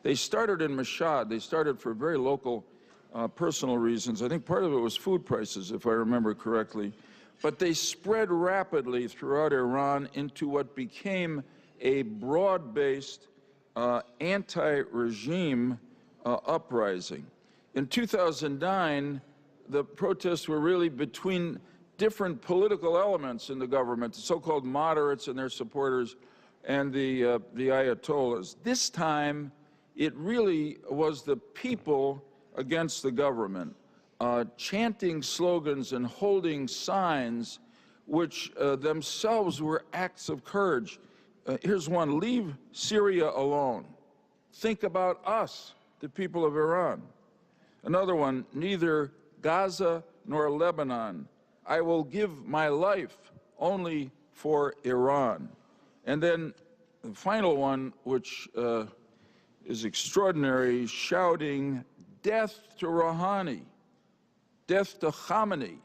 They started in Mashhad. They started for very local personal reasons. I think part of it was food prices, if I remember correctly. But they spread rapidly throughout Iran into what became a broad-based anti-regime uprising. In 2009, the protests were really between different political elements in the government, the so-called moderates and their supporters, and the Ayatollahs. This time, it really was the people against the government, chanting slogans and holding signs which themselves were acts of courage. Here's one: leave Syria alone. Think about us, the people of Iran. Another one: neither Gaza nor Lebanon. I will give my life only for Iran. And then the final one, which is extraordinary, shouting, death to Rouhani, death to Khamenei.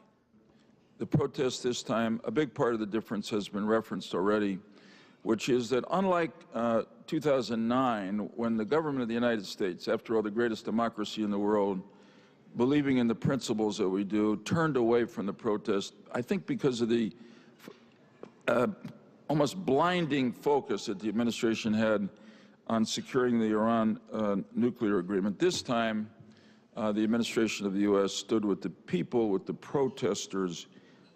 The protest this time, a big part of the difference has been referenced already, which is that unlike 2009, when the government of the United States, after all the greatest democracy in the world, believing in the principles that we do, turned away from the protest, I think because of the almost blinding focus that the administration had on securing the Iran nuclear agreement. This time, the administration of the U.S. stood with the people, with the protesters,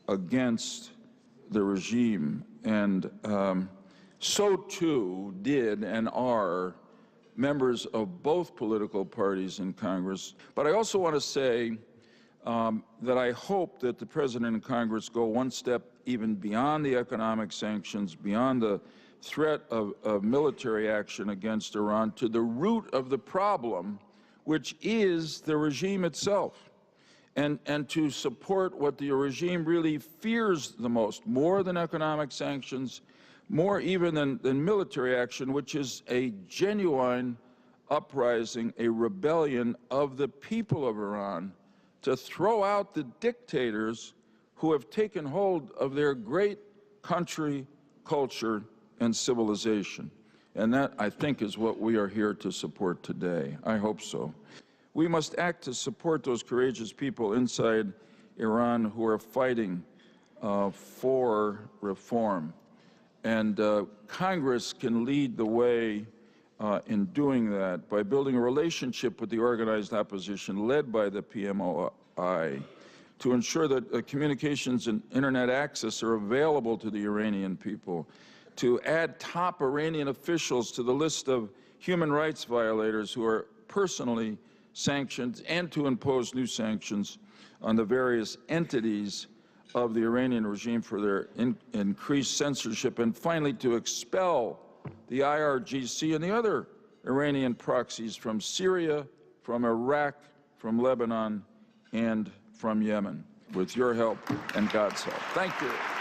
against the regime. And so too did and are members of both political parties in Congress. But I also want to say that I hope that the President and Congress go one step even beyond the economic sanctions, beyond the threat of military action against Iran, to the root of the problem, which is the regime itself, and to support what the regime really fears the most, more than economic sanctions, more even than military action, which is a genuine uprising, a rebellion of the people of Iran to throw out the dictators who have taken hold of their great country, culture, and civilization. And that, I think, is what we are here to support today. I hope so. We must act to support those courageous people inside Iran who are fighting for reform. And Congress can lead the way in doing that by building a relationship with the organized opposition led by the PMOI to ensure that communications and internet access are available to the Iranian people, to add top Iranian officials to the list of human rights violators who are personally sanctioned, and to impose new sanctions on the various entities of the Iranian regime for their increased censorship, and finally to expel the IRGC and the other Iranian proxies from Syria, from Iraq, from Lebanon, and from Yemen, with your help and God's help. Thank you.